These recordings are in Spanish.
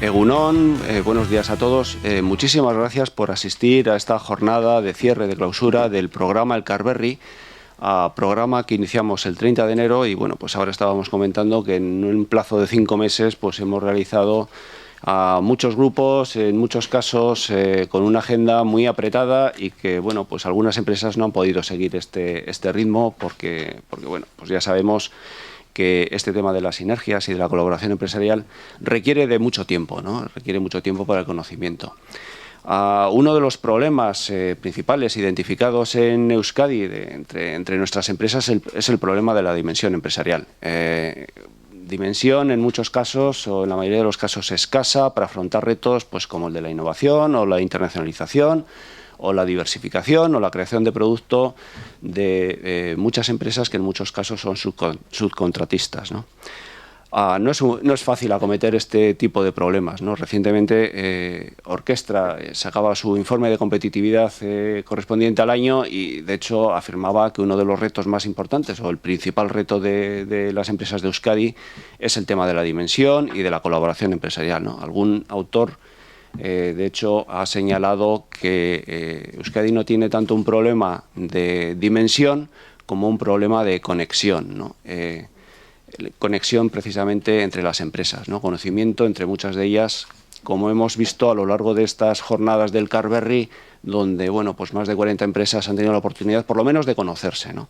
Egunon, buenos días a todos. Muchísimas gracias por asistir a esta jornada de cierre, de clausura del programa El Carberry, programa que iniciamos el 30 de enero y bueno, pues ahora estábamos comentando que en un plazo de 5 meses pues hemos realizado a muchos grupos, en muchos casos con una agenda muy apretada y que bueno, pues algunas empresas no han podido seguir este ritmo porque bueno, pues ya sabemos que este tema de las sinergias y de la colaboración empresarial requiere de mucho tiempo, ¿no? Requiere mucho tiempo para el conocimiento. Uno de los problemas principales identificados en Euskadi entre nuestras empresas es el problema de la dimensión empresarial. Dimensión en muchos casos o en la mayoría de los casos escasa para afrontar retos pues, como el de la innovación o la internacionalización o la diversificación o la creación de producto de muchas empresas que en muchos casos son subcontratistas, ¿no? No es fácil acometer este tipo de problemas, ¿no? Recientemente Orquestra sacaba su informe de competitividad correspondiente al año y de hecho afirmaba que uno de los retos más importantes o el principal reto de las empresas de Euskadi es el tema de la dimensión y de la colaboración empresarial, ¿no? Algún autor de hecho ha señalado que Euskadi no tiene tanto un problema de dimensión como un problema de conexión, ¿no? Conexión precisamente entre las empresas, ¿no? Conocimiento entre muchas de ellas, como hemos visto a lo largo de estas jornadas del Carberry, donde bueno, pues más de 40 empresas han tenido la oportunidad por lo menos de conocerse, ¿no?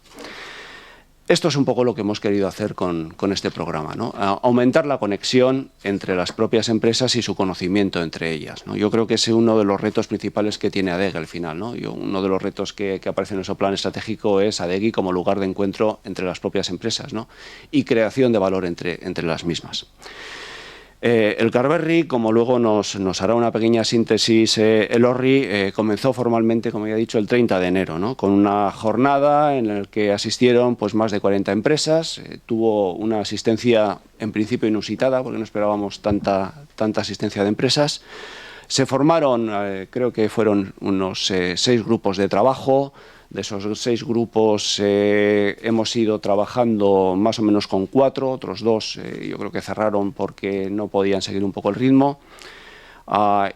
Esto es un poco lo que hemos querido hacer con este programa, ¿no? Aumentar la conexión entre las propias empresas y su conocimiento entre ellas, ¿no? Yo creo que ese es uno de los retos principales que tiene ADEGI al final, ¿no? Uno de los retos que aparece en nuestro plan estratégico es ADEGI como lugar de encuentro entre las propias empresas, ¿no? Y creación de valor entre las mismas. El Carberry, como luego nos hará una pequeña síntesis Elorri, comenzó formalmente, como ya he dicho, el 30 de enero, ¿no? Con una jornada en la que asistieron pues, más de 40 empresas. Tuvo una asistencia en principio inusitada, porque no esperábamos tanta asistencia de empresas. Se formaron, creo que fueron unos 6 grupos de trabajo. De esos 6 grupos hemos ido trabajando más o menos con 4, otros 2 yo creo que cerraron porque no podían seguir un poco el ritmo.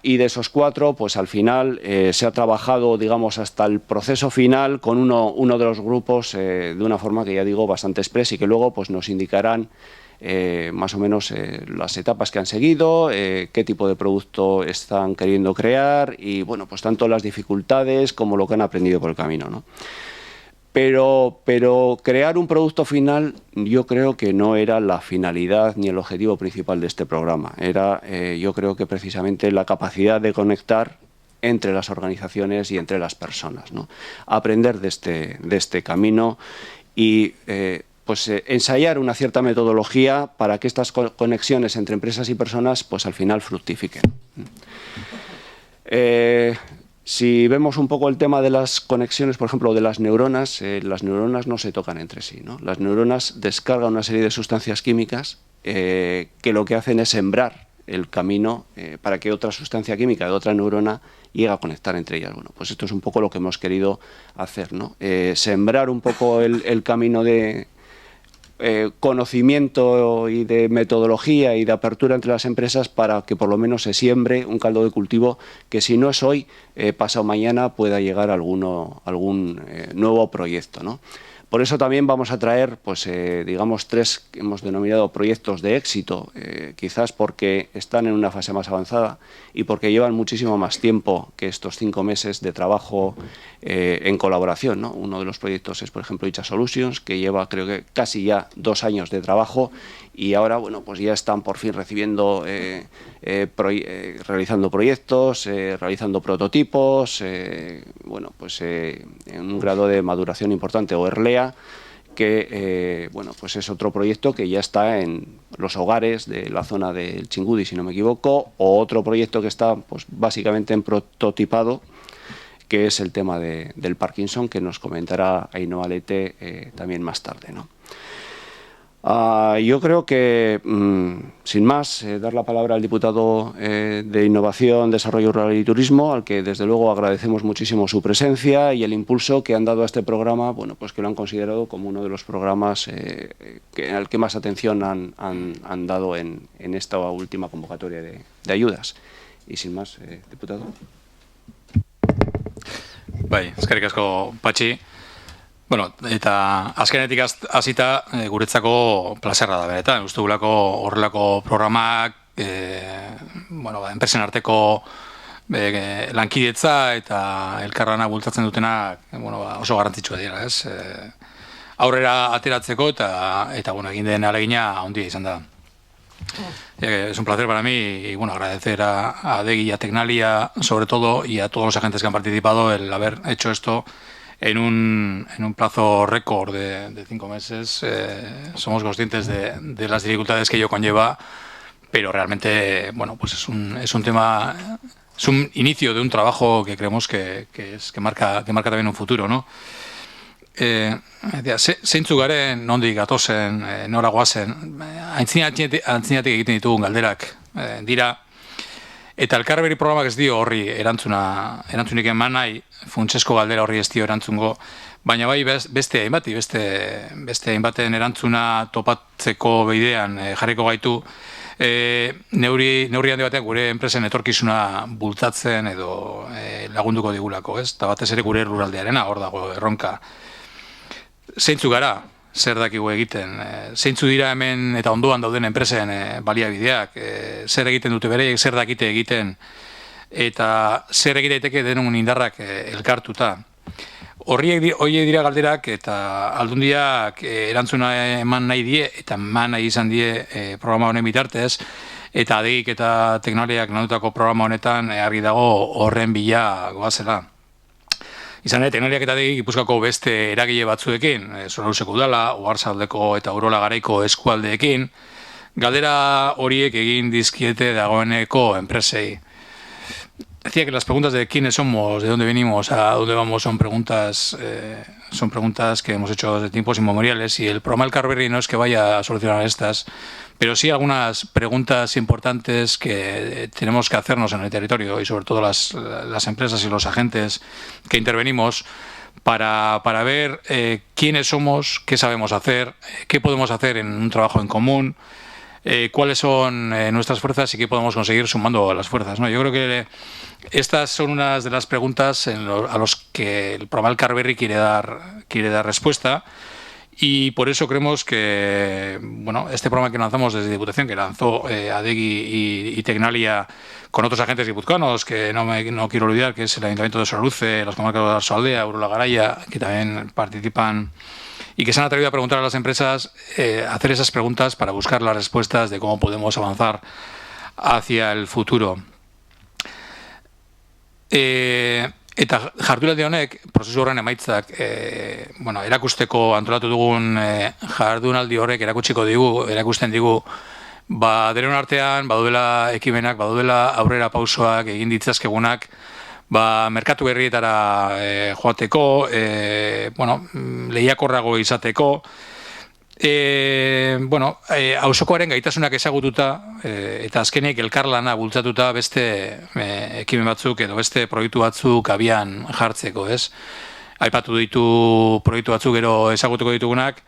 Y de esos 4, pues al final se ha trabajado, digamos, hasta el proceso final con uno de los grupos de una forma que ya digo bastante express y que luego pues, nos indicarán más o menos las etapas que han seguido, qué tipo de producto están queriendo crear y, bueno, pues tanto las dificultades como lo que han aprendido por el camino, ¿no? Pero crear un producto final yo creo que no era la finalidad ni el objetivo principal de este programa. Era, yo creo que precisamente la capacidad de conectar entre las organizaciones y entre las personas, ¿no? Aprender de este camino y pues ensayar una cierta metodología para que estas conexiones entre empresas y personas pues al final fructifiquen. Si vemos un poco el tema de las conexiones, por ejemplo, de las neuronas no se tocan entre sí, ¿no? Las neuronas descargan una serie de sustancias químicas que lo que hacen es sembrar el camino para que otra sustancia química de otra neurona llegue a conectar entre ellas. Bueno, pues esto es un poco lo que hemos querido hacer, ¿no? Sembrar un poco el camino de conocimiento y de metodología y de apertura entre las empresas para que por lo menos se siembre un caldo de cultivo que si no es hoy, pasado mañana pueda llegar algún nuevo proyecto, ¿no? Por eso también vamos a traer, pues, digamos, 3 que hemos denominado proyectos de éxito, quizás porque están en una fase más avanzada y porque llevan muchísimo más tiempo que estos 5 meses de trabajo en colaboración, ¿no? Uno de los proyectos es, por ejemplo, Icha Solutions, que lleva, creo que casi ya 2 años de trabajo y ahora, bueno, pues ya están por fin recibiendo, realizando proyectos, realizando prototipos, bueno, pues en un grado de maduración importante, o ERLEA, que bueno, pues es otro proyecto que ya está en los hogares de la zona del Chingudi, si no me equivoco, o otro proyecto que está pues básicamente en prototipado, que es el tema del Parkinson, que nos comentará Ainhoa Lete también más tarde, ¿no? Yo creo que, sin más, dar la palabra al diputado de Innovación, Desarrollo Rural y Turismo, al que desde luego agradecemos muchísimo su presencia y el impulso que han dado a este programa, bueno, pues que lo han considerado como uno de los programas al que más atención han dado en esta última convocatoria de ayudas. Y sin más, diputado. Eskerrik asko, Patxi. Bueno, eta azkenetik hasita guretzako plazerra da benetan. Uste gulako horrelako programak, enpresen arteko lankidetza eta elkarlana bultzatzen dutenak oso garrantzitsua dira, ez? Aurrera ateratzeko eta egin den ahalegina handia izan da. Es un placer para mí y agradecer a Adegi y a Tecnalia sobre todo y a todos los agentes que han participado el haber hecho esto en un plazo récord de 5 meses. Somos conscientes de las dificultades que ello conlleva, pero realmente es un tema, es un inicio de un trabajo que creemos que marca también un futuro, ¿no? Zeintzu garen nondik gatozen, nora goazen, antzinatik egiten ditugun galderak dira, eta Elkarberri programak ez dio horri erantzunik eman nahi, funtsesko galdera horri ez dio erantzungo, baina bai beste hainbaten erantzuna topatzeko bidean jarriko gaitu, neurri handi batean gure enpresen etorkizuna bultzatzen edo lagunduko digulako, ez? Eta batez ere gure ruraldearena, hor dago erronka. Zeintzu gara, zer dakigu egiten, zeintzu dira hemen eta ondoan dauden enpresen baliabideak, zer egiten dute bereiek, zer dakite egiten, eta zer egiteiteke denun indarrak elkartuta. Horiek dira galderak eta aldundiak erantzuna eman nahi die, eta eman nahi izan die programa honen bitartez, eta Adegik eta Tecnaliak landutako programa honetan argi dago horren bila goazela. Izan ere, Tecnaliak eta Adegik Gipuzkoako beste eragile batzuekin, Sorauseko udala, Oartzaldeko eta Urola Garaiko eskualdeekin, galdera horiek egin dizkiete dagoeneko enpresei. Decía que las preguntas de quiénes somos, de dónde venimos, a dónde vamos, son preguntas que hemos hecho desde tiempos inmemoriales y el programa Elkarberri no es que vaya a solucionar estas, pero sí algunas preguntas importantes que tenemos que hacernos en el territorio y sobre todo las empresas y los agentes que intervenimos para ver quiénes somos, qué sabemos hacer, qué podemos hacer en un trabajo en común, cuáles son nuestras fuerzas y qué podemos conseguir sumando a las fuerzas, ¿no? Yo creo que estas son unas de las preguntas a los que el programa Elkarberri quiere dar respuesta. Y por eso creemos que este programa que lanzamos desde Diputación, que lanzó Adegi y Tecnalia con otros agentes guipuzcoanos, que no quiero olvidar, que es el Ayuntamiento de Soraluce, las comarcas de Oarsoaldea, Urola Garaia, que también participan y que se han atrevido a preguntar a las empresas, hacer esas preguntas para buscar las respuestas de cómo podemos avanzar hacia el futuro. Eta jardunaldi honek, prozesu horren emaitzak, erakusteko antolatu dugun jardunaldi horrek erakusten digu, denon artean, badudela ekimenak, badudela aurrera pausoak egin ditzazkegunak, merkatu berrietara joateko, lehiakorrago izateko, auzokoaren gaitasunak ezagututa eta azkenik elkarlana bultzatuta beste ekimen batzuk edo beste proiektu batzuk abian jartzeko, ez? Aipatu ditu proiektu batzuk gero ezagutuko ditugunak,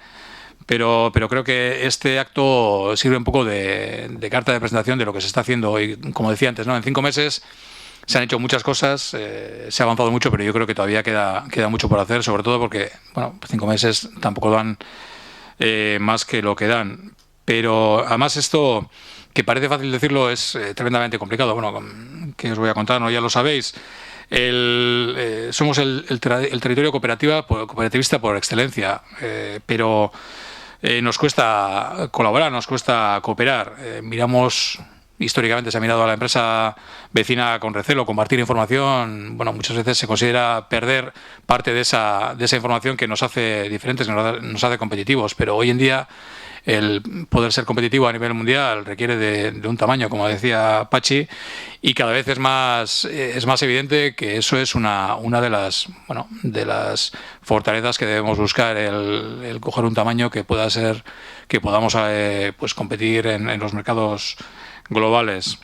pero creo que este acto sirve un poco de carta de presentación de lo que se está haciendo y, como decía antes, ¿no? En 5 meses se han hecho muchas cosas, se ha avanzado mucho, pero yo creo que todavía queda mucho por hacer, sobre todo porque, 5 meses tampoco dan más que lo que dan. Pero además esto, que parece fácil decirlo, es tremendamente complicado. ¿Qué os voy a contar? ¿No? Ya lo sabéis. Somos el territorio cooperativista por excelencia, pero nos cuesta colaborar, nos cuesta cooperar. Históricamente se ha mirado a la empresa vecina con recelo, compartir información, muchas veces se considera perder parte de esa información que nos hace diferentes, que nos hace competitivos, pero hoy en día el poder ser competitivo a nivel mundial requiere de un tamaño, como decía Pachi, y cada vez es más evidente que eso es una de las fortalezas que debemos buscar, el coger un tamaño que pueda ser, que podamos pues competir en los mercados globales.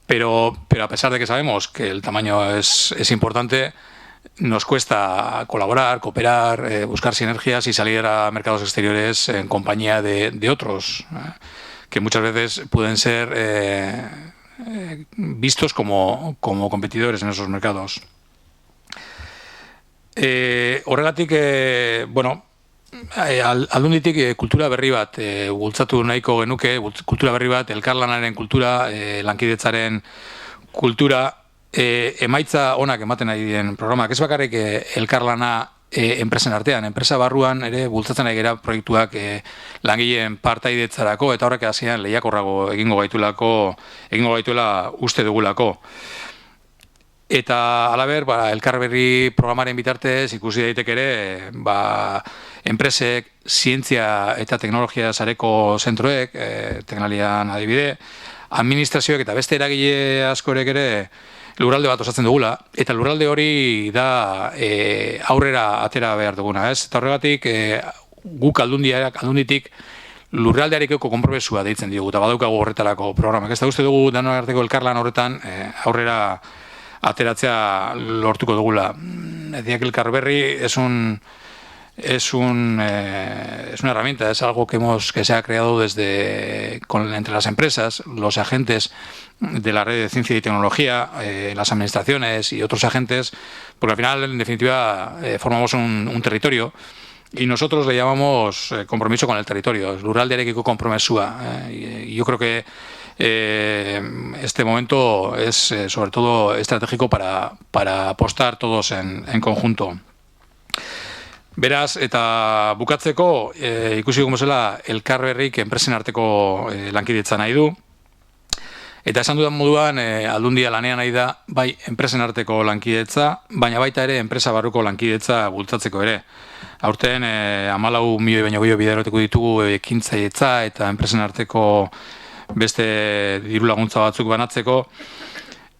Pero a pesar de que sabemos que el tamaño es importante, nos cuesta colaborar, cooperar, buscar sinergias y salir a mercados exteriores en compañía de otros, que muchas veces pueden ser vistos como competidores en esos mercados. Horregatik, aldunditik kultura berri bat bultzatu nahiko genuke, kultura berri bat, elkarlanaren kultura, lankidetzaren kultura, emaitza onak ematen ari diren programak. Ez bakarrik elkarlana enpresen artean, enpresa barruan ere bultzatzen ari gara proiektuak langileen partaidetzarako, eta horrek hasian lehiakorrago egingo gaituela uste dugulako. Eta halaber, elkarberri programaren bitartez ikusi daiteke ere, enpresek, zientzia eta teknologia sareko zentroek, Teknalian adibide, administrazioek eta beste eragile askorek ere lurralde bat osatzen dugula, eta lurralde hori da aurrera atera behar duguna, ez? Eta horregatik, guk aldunditik lurraldearekiko konpromesua deitzen diogu, eta badaukagu horretarako programak. Ez da uste dugu danon arteko elkarlan horretan aurrera ateratzea lortuko dugula. Decía que el Carberry es una herramienta, es algo que se ha creado entre las empresas, los agentes de la red de ciencia y tecnología, las administraciones y otros agentes, porque al final, en definitiva, formamos un territorio y nosotros le llamamos compromiso con el territorio, lurraldearekiko konpromesua. Y yo creo que este momento es sobre todo estratégico para apostar todos en conjunto. Beraz, eta bukatzeko, ikusi dugun bezala, elkarberrik enpresen arteko lankidetza nahi du. Eta esan dudan moduan, aldundia lanean nahi da, bai enpresen arteko lankidetza, baina baita ere enpresa barruko lankidetza bultzatzeko ere. Aurten 14 milioi baino gehiago bideratuko ditugu ekintzailetza eta enpresen arteko beste diru laguntza batzuk banatzeko.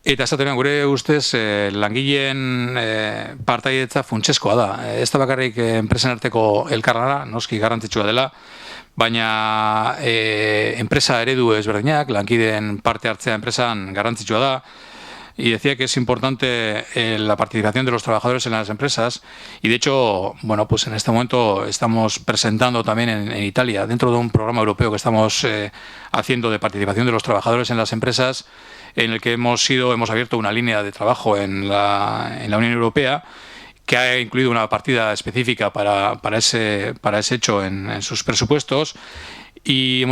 Eta esaten gure ustez langileen partaidetza funtsezkoa da. Ez da bakarrik enpresen arteko elkarlana, noski garrantzitsua dela, baina enpresa eredu ezberdinak, lankideen parte hartzea enpresan garrantzitsua da. Y decía que es importante la participación de los trabajadores en las empresas y de hecho, bueno, pues en este momento estamos presentando también en Italia, dentro de un programa europeo que estamos haciendo de participación de los trabajadores en las empresas, en el que hemos abierto una línea de trabajo en la Unión Europea que ha incluido una partida específica para ese hecho en sus presupuestos. Y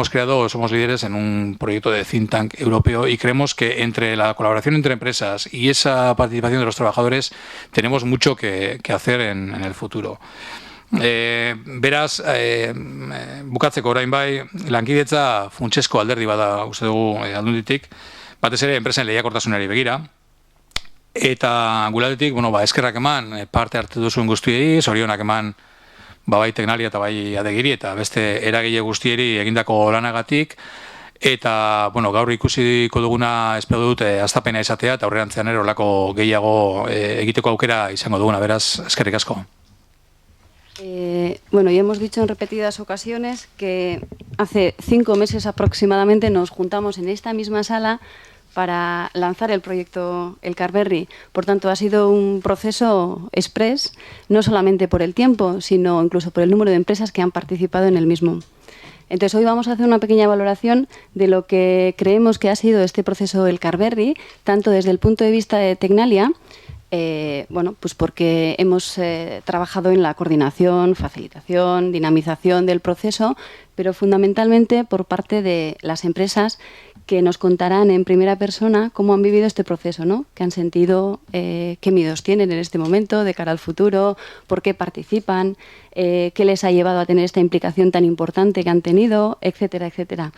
somos líderes en un proyecto de think tank europeo y creemos que entre la colaboración entre empresas y esa participación de los trabajadores tenemos mucho que hacer en el futuro. Beraz, bukatzeko orain bai, lankidetza funtsezko alderdi bada uste dugu aldunditik, batez ere enpresen lehiakortasunari begira. Eta gulatetik, eskerrak eman parte hartu duzuen guztiei, zorionak eman bai Teknalia eta bai Adegiri eta beste eragile guztieri egindako lanagatik, eta gaur ikusiko duguna espero dut hastapena izatea eta aurrerantzean ere horrelako gehiago egiteko aukera izango duguna, beraz eskerrik asko. Ya hemos dicho en repetidas ocasiones que hace 5 meses aproximadamente nos juntamos en esta misma sala para lanzar el proyecto Elkarberri. Por tanto, ha sido un proceso express, no solamente por el tiempo, sino incluso por el número de empresas que han participado en el mismo. Entonces, hoy vamos a hacer una pequeña valoración de lo que creemos que ha sido este proceso Elkarberri, tanto desde el punto de vista de Teknalia, pues porque hemos trabajado en la coordinación, facilitación, dinamización del proceso, pero fundamentalmente por parte de las empresas que nos contarán en primera persona cómo han vivido este proceso, ¿no? Qué han sentido, qué miedos tienen en este momento de cara al futuro, por qué participan, qué les ha llevado a tener esta implicación tan importante que han tenido, etcétera, etcétera.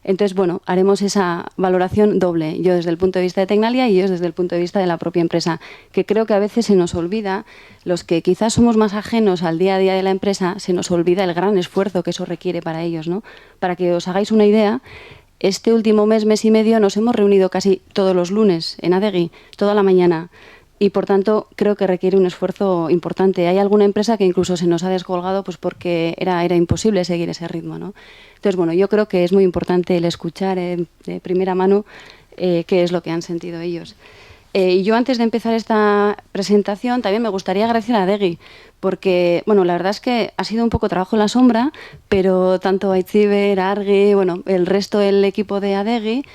Entonces, bueno, haremos esa valoración doble, yo desde el punto de vista de Tecnalia y ellos desde el punto de vista de la propia empresa, que creo que a veces se nos olvida, los que quizás somos más ajenos al día a día de la empresa, se nos olvida el gran esfuerzo que eso requiere para ellos, ¿no? Para que os hagáis una idea, este último mes, mes y medio, nos hemos reunido casi todos los lunes en Adegi, toda la mañana. Y, por tanto, creo que requiere un esfuerzo importante. Hay alguna empresa que incluso se nos ha descolgado pues porque era imposible seguir ese ritmo, ¿no? Entonces, bueno, yo creo que es muy importante el escuchar de primera mano qué es lo que han sentido ellos. Y yo, antes de empezar esta presentación, también me gustaría agradecer a Adegi, porque, bueno, la verdad es que ha sido un poco trabajo en la sombra, pero tanto Aitziber, Argi, bueno, el resto del equipo de Adegi,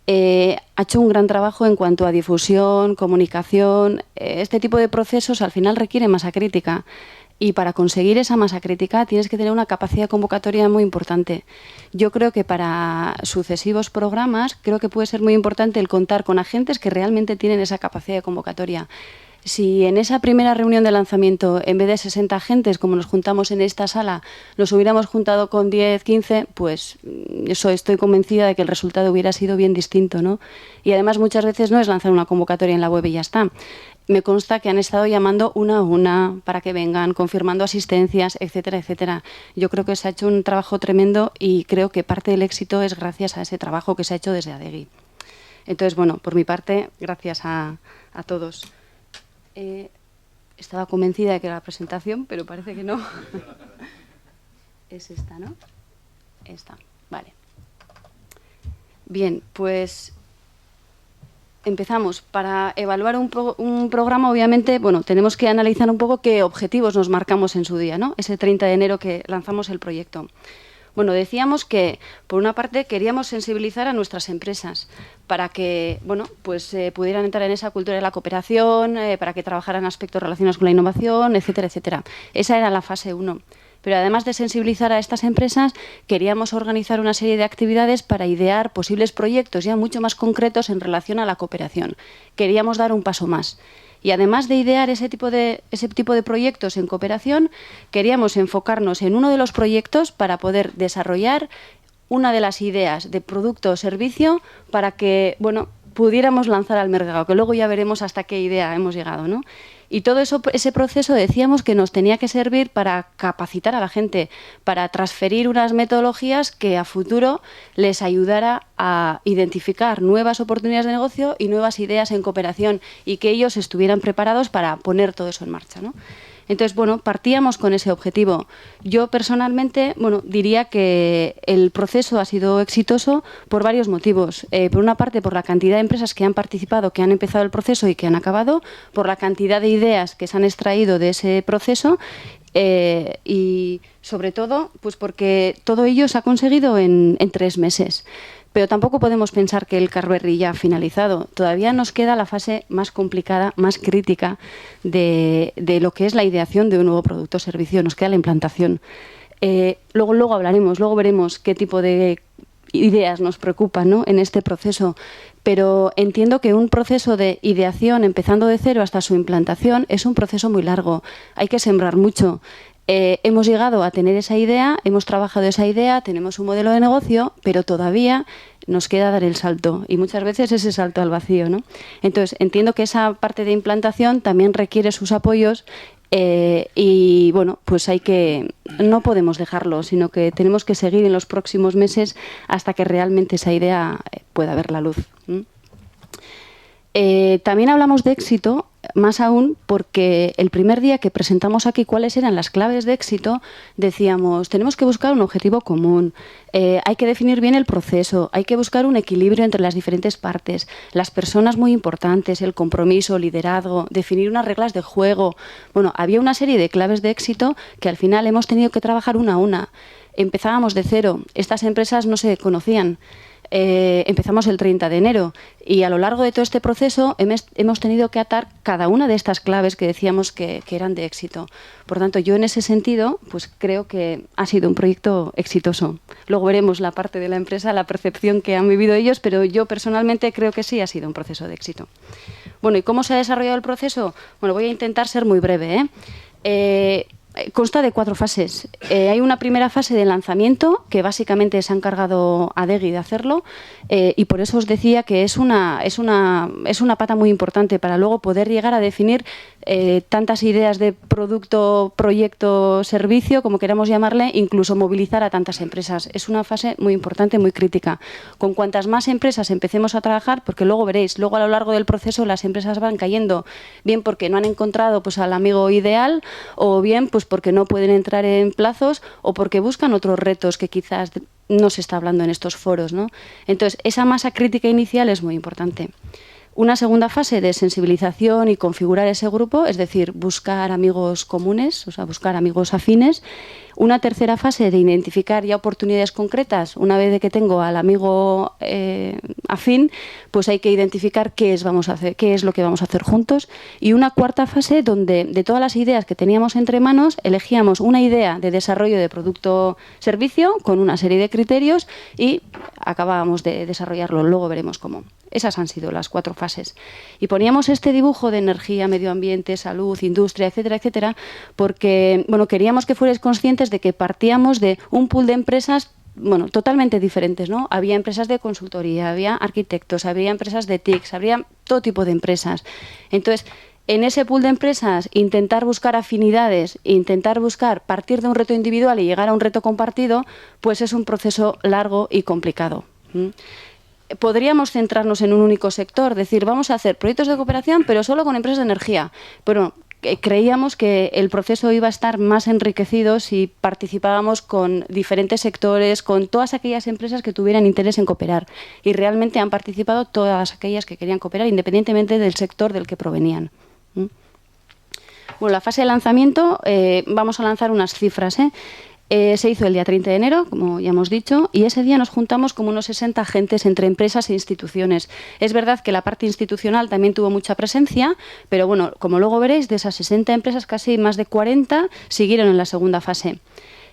ha hecho un gran trabajo en cuanto a difusión, comunicación. Este tipo de procesos al final requieren masa crítica y para conseguir esa masa crítica tienes que tener una capacidad convocatoria muy importante. Yo creo que para sucesivos programas creo que puede ser muy importante el contar con agentes que realmente tienen esa capacidad de convocatoria. Si en esa primera reunión de lanzamiento, en vez de 60 agentes, como nos juntamos en esta sala, nos hubiéramos juntado con 10, 15, pues eso estoy convencida de que el resultado hubiera sido bien distinto, ¿no? Y además muchas veces no es lanzar una convocatoria en la web y ya está. Me consta que han estado llamando una a una para que vengan, confirmando asistencias, etcétera, etcétera. Yo creo que se ha hecho un trabajo tremendo y creo que parte del éxito es gracias a ese trabajo que se ha hecho desde Adegi. Entonces, bueno, por mi parte, gracias a todos. Estaba convencida de que era la presentación, pero parece que no. Es esta, ¿no? Esta, vale. Bien, pues empezamos. Para evaluar un programa, obviamente, bueno, tenemos que analizar un poco qué objetivos nos marcamos en su día, ¿no? Ese 30 de enero que lanzamos el proyecto. Bueno, decíamos que, por una parte, queríamos sensibilizar a nuestras empresas para que, bueno, pues pudieran entrar en esa cultura de la cooperación, para que trabajaran aspectos relacionados con la innovación, etcétera, etcétera. Esa era la fase 1. Pero además de sensibilizar a estas empresas, queríamos organizar una serie de actividades para idear posibles proyectos ya mucho más concretos en relación a la cooperación. Queríamos dar un paso más. Y además de idear ese tipo de proyectos en cooperación, queríamos enfocarnos en uno de los proyectos para poder desarrollar una de las ideas de producto o servicio para que, bueno, pudiéramos lanzar al mercado, que luego ya veremos hasta qué idea hemos llegado, ¿no? Y todo eso, ese proceso decíamos que nos tenía que servir para capacitar a la gente, para transferir unas metodologías que a futuro les ayudara a identificar nuevas oportunidades de negocio y nuevas ideas en cooperación y que ellos estuvieran preparados para poner todo eso en marcha, ¿no? Entonces, bueno, partíamos con ese objetivo. Yo personalmente, bueno, diría que el proceso ha sido exitoso por varios motivos. Por una parte, por la cantidad de empresas que han participado, que han empezado el proceso y que han acabado, por la cantidad de ideas que se han extraído de ese proceso y, sobre todo, pues porque todo ello se ha conseguido en 3 meses. Pero tampoco podemos pensar que el Carberry ya ha finalizado. Todavía nos queda la fase más complicada, más crítica de lo que es la ideación de un nuevo producto o servicio. Nos queda la implantación. Luego hablaremos, luego veremos qué tipo de ideas nos preocupan, ¿no?, en este proceso. Pero entiendo que un proceso de ideación, empezando de cero hasta su implantación, es un proceso muy largo. Hay que sembrar mucho. Hemos llegado a tener esa idea, hemos trabajado esa idea, tenemos un modelo de negocio, pero todavía nos queda dar el salto y muchas veces ese salto al vacío, ¿no? Entonces, entiendo que esa parte de implantación también requiere sus apoyos y, bueno, pues no podemos dejarlo, sino que tenemos que seguir en los próximos meses hasta que realmente esa idea pueda ver la luz. También hablamos de éxito, más aún porque el primer día que presentamos aquí cuáles eran las claves de éxito, decíamos, tenemos que buscar un objetivo común, hay que definir bien el proceso, hay que buscar un equilibrio entre las diferentes partes, las personas muy importantes, el compromiso, liderazgo, definir unas reglas de juego. Bueno, había una serie de claves de éxito que al final hemos tenido que trabajar una a una. Empezábamos de cero, estas empresas no se conocían. Empezamos el 30 de enero y a lo largo de todo este proceso hemos tenido que atar cada una de estas claves que decíamos que eran de éxito. Por tanto, yo en ese sentido pues creo que ha sido un proyecto exitoso. Luego veremos la parte de la empresa, la percepción que han vivido ellos, pero yo personalmente creo que sí ha sido un proceso de éxito. Bueno, ¿y cómo se ha desarrollado el proceso? Bueno, voy a intentar ser muy breve, Consta de 4 fases. Hay una primera fase de lanzamiento, que básicamente se ha encargado Adegi de hacerlo, y por eso os decía que es una pata muy importante para luego poder llegar a definir tantas ideas de producto, proyecto, servicio, como queramos llamarle, incluso movilizar a tantas empresas. Es una fase muy importante, muy crítica. Con cuantas más empresas empecemos a trabajar, porque luego veréis, luego a lo largo del proceso las empresas van cayendo, bien porque no han encontrado pues al amigo ideal, o bien pues porque no pueden entrar en plazos o porque buscan otros retos que quizás no se está hablando en estos foros, ¿no? Entonces, esa masa crítica inicial es muy importante. Una segunda fase de sensibilización y configurar ese grupo, es decir, buscar amigos comunes, o sea, buscar amigos afines. Una tercera fase de identificar ya oportunidades concretas. Una vez de que tengo al amigo afín, pues hay que identificar qué es lo que vamos a hacer juntos. Y una cuarta fase donde de todas las ideas que teníamos entre manos, elegíamos una idea de desarrollo de producto-servicio con una serie de criterios y acabábamos de desarrollarlo. Luego veremos cómo. Esas han sido las 4 fases. Y poníamos este dibujo de energía, medio ambiente, salud, industria, etcétera, etcétera, porque queríamos que fuerais conscientes de que partíamos de un pool de empresas totalmente diferentes, ¿no? Había empresas de consultoría, había arquitectos, había empresas de TICs, habría todo tipo de empresas. Entonces, en ese pool de empresas, intentar buscar afinidades, partir de un reto individual y llegar a un reto compartido, pues es un proceso largo y complicado. Podríamos centrarnos en un único sector, decir, vamos a hacer proyectos de cooperación, pero solo con empresas de energía. Pero creíamos que el proceso iba a estar más enriquecido si participábamos con diferentes sectores, con todas aquellas empresas que tuvieran interés en cooperar. Y realmente han participado todas aquellas que querían cooperar, independientemente del sector del que provenían. Bueno, la fase de lanzamiento, vamos a lanzar unas cifras, se hizo el día 30 de enero, como ya hemos dicho, y ese día nos juntamos como unos 60 agentes entre empresas e instituciones. Es verdad que la parte institucional también tuvo mucha presencia, pero bueno, como luego veréis, de esas 60 empresas, casi más de 40 siguieron en la segunda fase.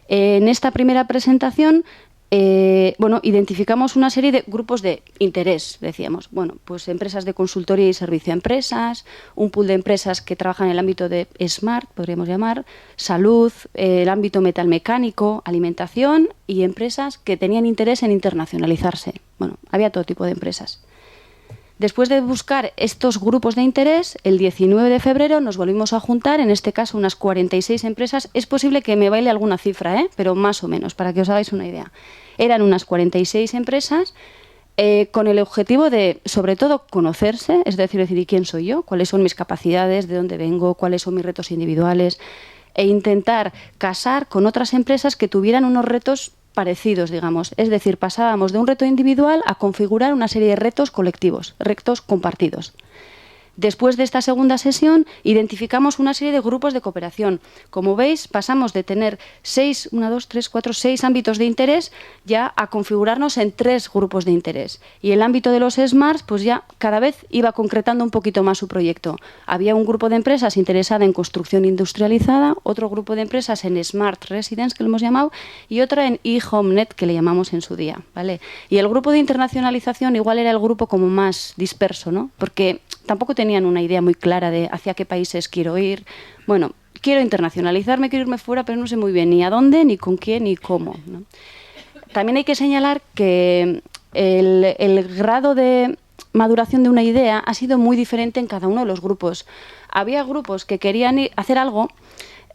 En esta primera presentación, identificamos una serie de grupos de interés, decíamos. Pues empresas de consultoría y servicio a empresas, un pool de empresas que trabajan en el ámbito de Smart, podríamos llamar, salud, el ámbito metalmecánico, alimentación y empresas que tenían interés en internacionalizarse. Había todo tipo de empresas. Después de buscar estos grupos de interés, el 19 de febrero nos volvimos a juntar, en este caso unas 46 empresas. Es posible que me baile alguna cifra, pero más o menos, para que os hagáis una idea. Eran unas 46 empresas con el objetivo de, sobre todo, conocerse, es decir, ¿y quién soy yo? ¿Cuáles son mis capacidades? ¿De dónde vengo? ¿Cuáles son mis retos individuales? E intentar casar con otras empresas que tuvieran unos retos parecidos, digamos. Es decir, pasábamos de un reto individual a configurar una serie de retos colectivos, retos compartidos. Después de esta segunda sesión, identificamos una serie de grupos de cooperación. Como veis, pasamos de tener 6 ámbitos de interés ya a configurarnos en 3 grupos de interés. Y el ámbito de los SMARTs, pues ya cada vez iba concretando un poquito más su proyecto. Había un grupo de empresas interesada en construcción industrializada, otro grupo de empresas en Smart Residence, que lo hemos llamado, y otra en eHomeNet, que le llamamos en su día, ¿vale? Y el grupo de internacionalización igual era el grupo como más disperso, ¿no? Porque tampoco tenían una idea muy clara de hacia qué países quiero ir. Quiero internacionalizarme, quiero irme fuera, pero no sé muy bien ni a dónde, ni con quién, ni cómo, ¿no? También hay que señalar que el grado de maduración de una idea ha sido muy diferente en cada uno de los grupos. Había grupos que querían hacer algo,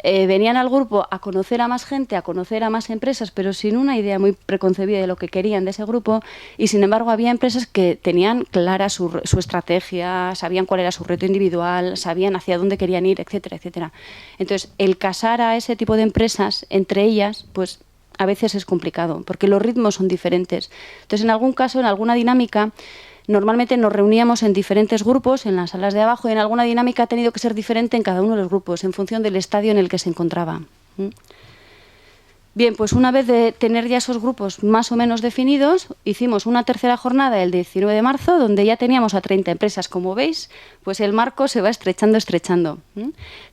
venían al grupo a conocer a más gente, a conocer a más empresas, pero sin una idea muy preconcebida de lo que querían de ese grupo, y sin embargo había empresas que tenían clara su estrategia, sabían cuál era su reto individual, sabían hacia dónde querían ir, etcétera, etcétera. Entonces, el casar a ese tipo de empresas entre ellas, pues a veces es complicado, porque los ritmos son diferentes. Entonces, en algún caso, en alguna dinámica, normalmente nos reuníamos en diferentes grupos, en las salas de abajo, y en alguna dinámica ha tenido que ser diferente en cada uno de los grupos, en función del estadio en el que se encontraba. Bien, pues una vez de tener ya esos grupos más o menos definidos, hicimos una tercera jornada el 19 de marzo, donde ya teníamos a 30 empresas. Como veis, pues el marco se va estrechando.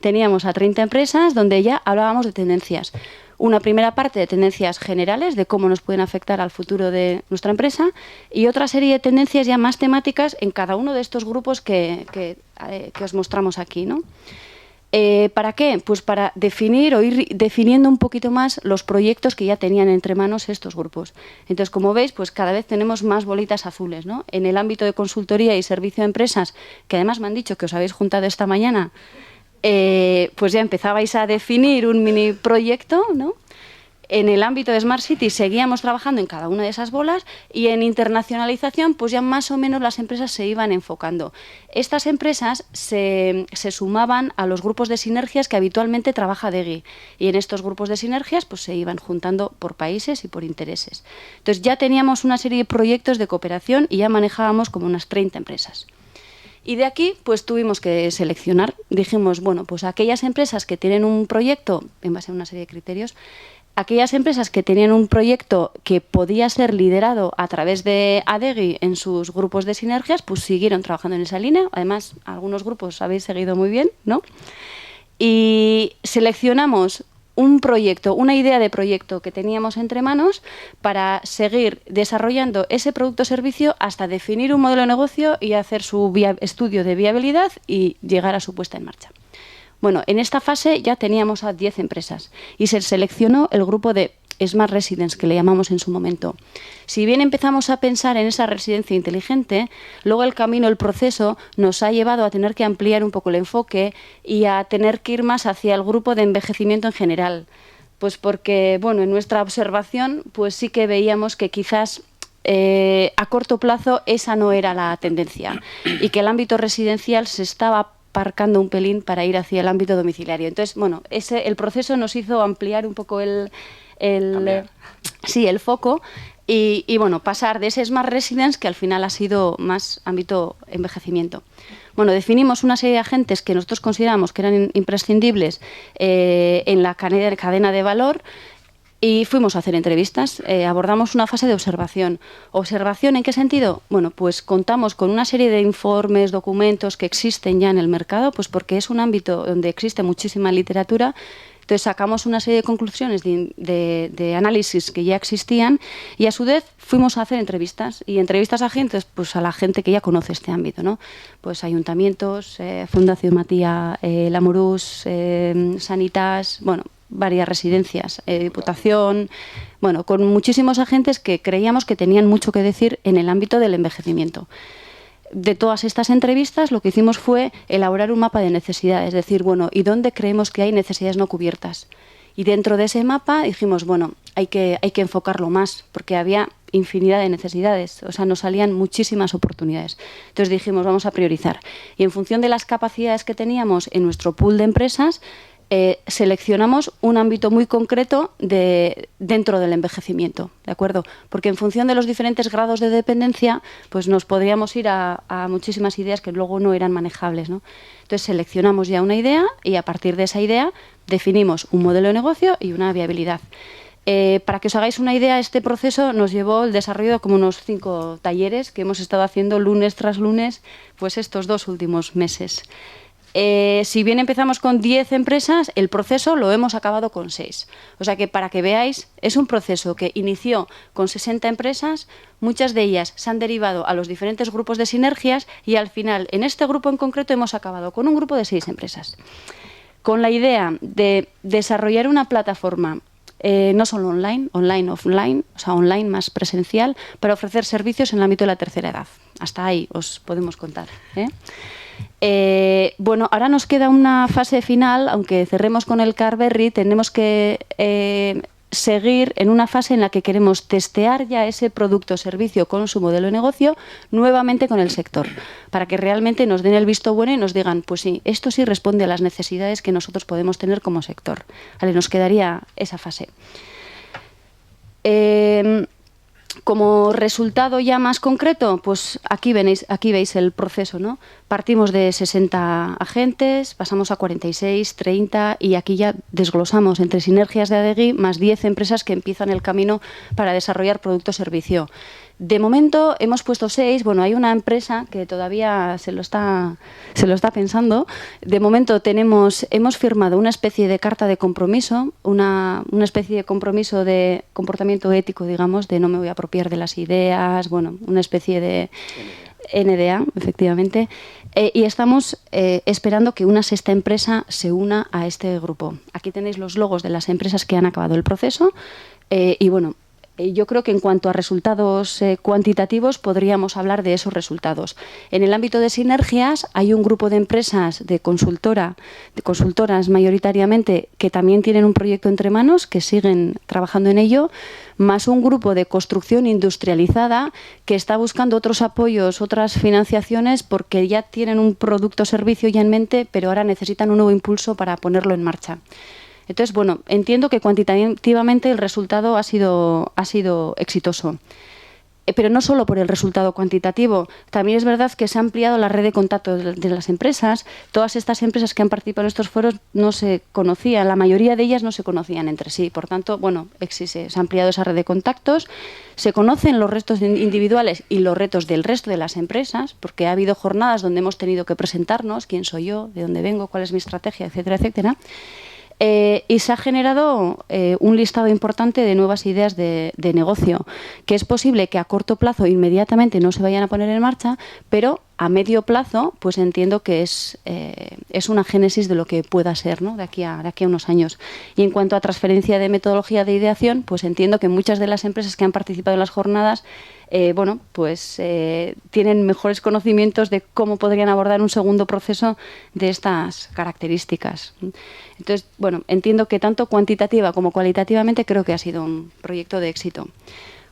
Teníamos a 30 empresas donde ya hablábamos de tendencias. Una primera parte de tendencias generales, de cómo nos pueden afectar al futuro de nuestra empresa, y otra serie de tendencias ya más temáticas en cada uno de estos grupos que os mostramos aquí, ¿no? ¿Para qué? Pues para definir o ir definiendo un poquito más los proyectos que ya tenían entre manos estos grupos. Entonces, como veis, pues cada vez tenemos más bolitas azules, ¿no? En el ámbito de consultoría y servicio de empresas, que además me han dicho que os habéis juntado esta mañana, pues ya empezabais a definir un mini proyecto, ¿no? En el ámbito de Smart City seguíamos trabajando en cada una de esas bolas y en internacionalización pues ya más o menos las empresas se iban enfocando. Estas empresas se sumaban a los grupos de sinergias que habitualmente trabaja DEGI y en estos grupos de sinergias pues se iban juntando por países y por intereses. Entonces ya teníamos una serie de proyectos de cooperación y ya manejábamos como unas 30 empresas. Y de aquí, pues tuvimos que seleccionar. Dijimos, bueno, pues aquellas empresas que tienen un proyecto, en base a una serie de criterios, aquellas empresas que tenían un proyecto que podía ser liderado a través de ADEGI en sus grupos de sinergias, pues siguieron trabajando en esa línea. Además, algunos grupos habéis seguido muy bien, ¿no? Y seleccionamos un proyecto, una idea de proyecto que teníamos entre manos para seguir desarrollando ese producto o servicio hasta definir un modelo de negocio y hacer su estudio de viabilidad y llegar a su puesta en marcha. Bueno, en esta fase ya teníamos a 10 empresas y se seleccionó el grupo de Smart Residence, que le llamamos en su momento. Si bien empezamos a pensar en esa residencia inteligente, luego el camino, el proceso, nos ha llevado a tener que ampliar un poco el enfoque y a tener que ir más hacia el grupo de envejecimiento en general. Pues porque, bueno, en nuestra observación, pues sí que veíamos que quizás a corto plazo esa no era la tendencia y que el ámbito residencial se estaba aparcando un pelín para ir hacia el ámbito domiciliario. Entonces, bueno, el proceso nos hizo ampliar un poco el foco y bueno, pasar de ese Smart Residence que al final ha sido más ámbito envejecimiento. Bueno, definimos una serie de agentes que nosotros consideramos que eran imprescindibles en la cadena de valor. Y fuimos a hacer entrevistas, abordamos una fase de observación. ¿Observación en qué sentido? Bueno, pues contamos con una serie de informes, documentos que existen ya en el mercado, pues porque es un ámbito donde existe muchísima literatura. Entonces sacamos una serie de conclusiones de análisis que ya existían y a su vez fuimos a hacer entrevistas. Y entrevistas a agentes, pues a la gente que ya conoce este ámbito, ¿no? Pues ayuntamientos, Fundación Matías, Lamurús, Sanitas, bueno, varias residencias, Diputación, bueno, con muchísimos agentes que creíamos que tenían mucho que decir en el ámbito del envejecimiento. De todas estas entrevistas lo que hicimos fue elaborar un mapa de necesidades, es decir, bueno, ¿y dónde creemos que hay necesidades no cubiertas? Y dentro de ese mapa dijimos, bueno, hay que enfocarlo más, porque había infinidad de necesidades, o sea, nos salían muchísimas oportunidades. Entonces dijimos, vamos a priorizar. Y en función de las capacidades que teníamos en nuestro pool de empresas, seleccionamos un ámbito muy concreto dentro del envejecimiento, ¿de acuerdo? Porque en función de los diferentes grados de dependencia, pues nos podríamos ir a muchísimas ideas que luego no eran manejables, ¿no? Entonces seleccionamos ya una idea y a partir de esa idea definimos un modelo de negocio y una viabilidad. Para que os hagáis una idea, este proceso nos llevó el desarrollo de como unos 5 talleres que hemos estado haciendo lunes tras lunes, pues estos 2 últimos meses. Si bien empezamos con 10 empresas, el proceso lo hemos acabado con 6. O sea que para que veáis, es un proceso que inició con 60 empresas, muchas de ellas se han derivado a los diferentes grupos de sinergias y al final, en este grupo en concreto, hemos acabado con un grupo de 6 empresas. Con la idea de desarrollar una plataforma no solo online, offline, o sea, online más presencial, para ofrecer servicios en el ámbito de la tercera edad. Hasta ahí os podemos contar, bueno, ahora nos queda una fase final, aunque cerremos con el Carberry, tenemos que seguir en una fase en la que queremos testear ya ese producto o servicio con su modelo de negocio nuevamente con el sector, para que realmente nos den el visto bueno y nos digan, pues sí, esto sí responde a las necesidades que nosotros podemos tener como sector. Vale, nos quedaría esa fase. Como resultado ya más concreto, pues aquí veis el proceso, ¿no? Partimos de 60 agentes, pasamos a 46, 30 y aquí ya desglosamos entre sinergias de ADEGI más 10 empresas que empiezan el camino para desarrollar producto o servicio. De momento hemos puesto 6, bueno, hay una empresa que todavía se lo está pensando. De momento hemos firmado una especie de carta de compromiso, una especie de compromiso de comportamiento ético, digamos, de no me voy a apropiar de las ideas, bueno, una especie de NDA, efectivamente, y estamos esperando que una sexta empresa se una a este grupo. Aquí tenéis los logos de las empresas que han acabado el proceso y bueno, yo creo que en cuanto a resultados cuantitativos podríamos hablar de esos resultados. En el ámbito de sinergias hay un grupo de empresas de consultoras mayoritariamente que también tienen un proyecto entre manos, que siguen trabajando en ello, más un grupo de construcción industrializada que está buscando otros apoyos, otras financiaciones porque ya tienen un producto o servicio ya en mente, pero ahora necesitan un nuevo impulso para ponerlo en marcha. Entonces, bueno, entiendo que cuantitativamente el resultado ha sido exitoso. Pero no solo por el resultado cuantitativo, también es verdad que se ha ampliado la red de contactos de las empresas. Todas estas empresas que han participado en estos foros no se conocían, la mayoría de ellas no se conocían entre sí. Por tanto, bueno, se ha ampliado esa red de contactos, se conocen los retos individuales y los retos del resto de las empresas, porque ha habido jornadas donde hemos tenido que presentarnos, quién soy yo, de dónde vengo, cuál es mi estrategia, etcétera, etcétera. Y se ha generado un listado importante de nuevas ideas de negocio, que es posible que a corto plazo inmediatamente no se vayan a poner en marcha, pero a medio plazo pues entiendo que es una génesis de lo que pueda ser, ¿no? de aquí a unos años. Y en cuanto a transferencia de metodología de ideación, pues entiendo que muchas de las empresas que han participado en las jornadas tienen mejores conocimientos de cómo podrían abordar un segundo proceso de estas características. Entonces, bueno, entiendo que tanto cuantitativa como cualitativamente creo que ha sido un proyecto de éxito.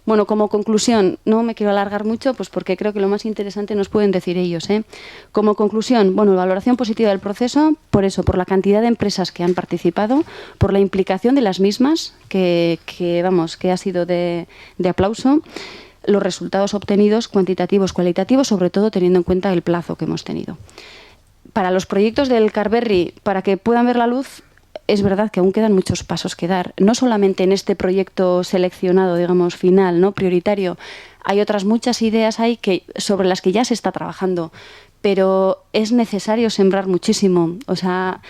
Bueno, como conclusión, no me quiero alargar mucho, pues porque creo que lo más interesante nos pueden decir ellos, ¿eh? Como conclusión, bueno, valoración positiva del proceso, por eso, por la cantidad de empresas que han participado, por la implicación de las mismas, que ha sido de aplauso, los resultados obtenidos, cuantitativos, cualitativos, sobre todo teniendo en cuenta el plazo que hemos tenido. Para los proyectos del Carberry, para que puedan ver la luz, es verdad que aún quedan muchos pasos que dar. No solamente en este proyecto seleccionado, digamos, final, ¿no? prioritario. Hay otras muchas ideas ahí sobre las que ya se está trabajando, pero es necesario sembrar muchísimo. O sea,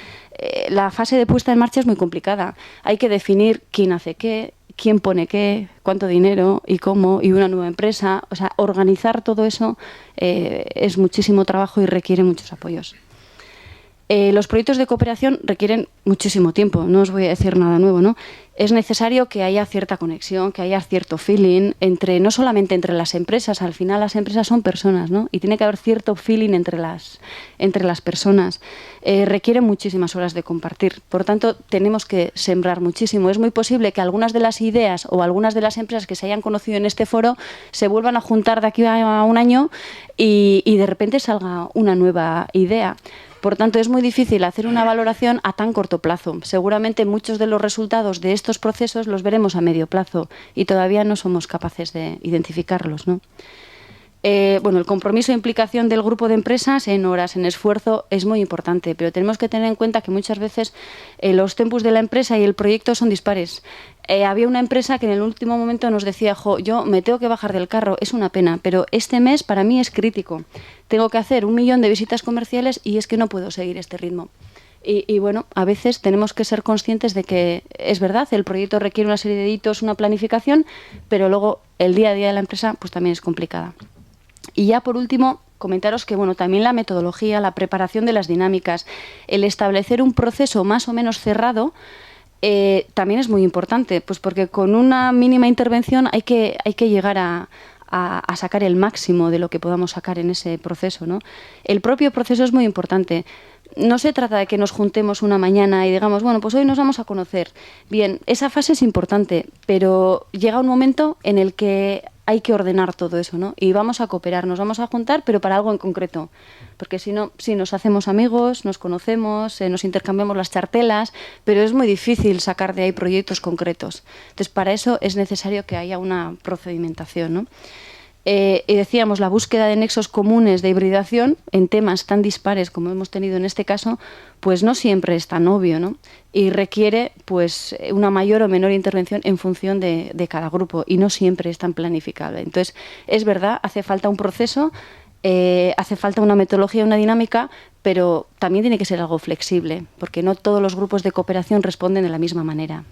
la fase de puesta en marcha es muy complicada. Hay que definir quién hace qué, quién pone qué, cuánto dinero y cómo, y una nueva empresa. O sea, organizar todo eso es muchísimo trabajo y requiere muchos apoyos. Los proyectos de cooperación requieren muchísimo tiempo, no os voy a decir nada nuevo, ¿no? Es necesario que haya cierta conexión, que haya cierto feeling, no solamente entre las empresas, al final las empresas son personas, ¿no? Y tiene que haber cierto feeling entre las personas. Requiere muchísimas horas de compartir, por tanto tenemos que sembrar muchísimo. Es muy posible que algunas de las ideas o algunas de las empresas que se hayan conocido en este foro se vuelvan a juntar de aquí a un año y de repente salga una nueva idea. Por tanto, es muy difícil hacer una valoración a tan corto plazo. Seguramente muchos de los resultados de estos procesos los veremos a medio plazo y todavía no somos capaces de identificarlos, ¿no? El compromiso e implicación del grupo de empresas en horas, en esfuerzo, es muy importante, pero tenemos que tener en cuenta que muchas veces los tempos de la empresa y el proyecto son dispares. Había una empresa que en el último momento nos decía, yo me tengo que bajar del carro, es una pena, pero este mes para mí es crítico. Tengo que hacer 1 millón de visitas comerciales y es que no puedo seguir este ritmo. Y bueno, a veces tenemos que ser conscientes de que es verdad, el proyecto requiere una serie de hitos, una planificación, pero luego el día a día de la empresa pues también es complicada. Y ya por último, comentaros que también la metodología, la preparación de las dinámicas, el establecer un proceso más o menos cerrado, también es muy importante, pues porque con una mínima intervención hay que llegar a sacar el máximo de lo que podamos sacar en ese proceso, ¿no? El propio proceso es muy importante. No se trata de que nos juntemos una mañana y digamos, pues hoy nos vamos a conocer. Bien, esa fase es importante, pero llega un momento en el que hay que ordenar todo eso, ¿no? Y vamos a cooperar, nos vamos a juntar, pero para algo en concreto. Porque si no, sí, nos hacemos amigos, nos conocemos, nos intercambiamos las chartelas, pero es muy difícil sacar de ahí proyectos concretos. Entonces, para eso es necesario que haya una procedimentación, ¿no? Y decíamos, la búsqueda de nexos comunes de hibridación en temas tan dispares como hemos tenido en este caso, pues no siempre es tan obvio, ¿no? Y requiere pues una mayor o menor intervención en función de cada grupo y no siempre es tan planificable. Entonces, es verdad, hace falta un proceso, hace falta una metodología, una dinámica, pero también tiene que ser algo flexible, porque no todos los grupos de cooperación responden de la misma manera.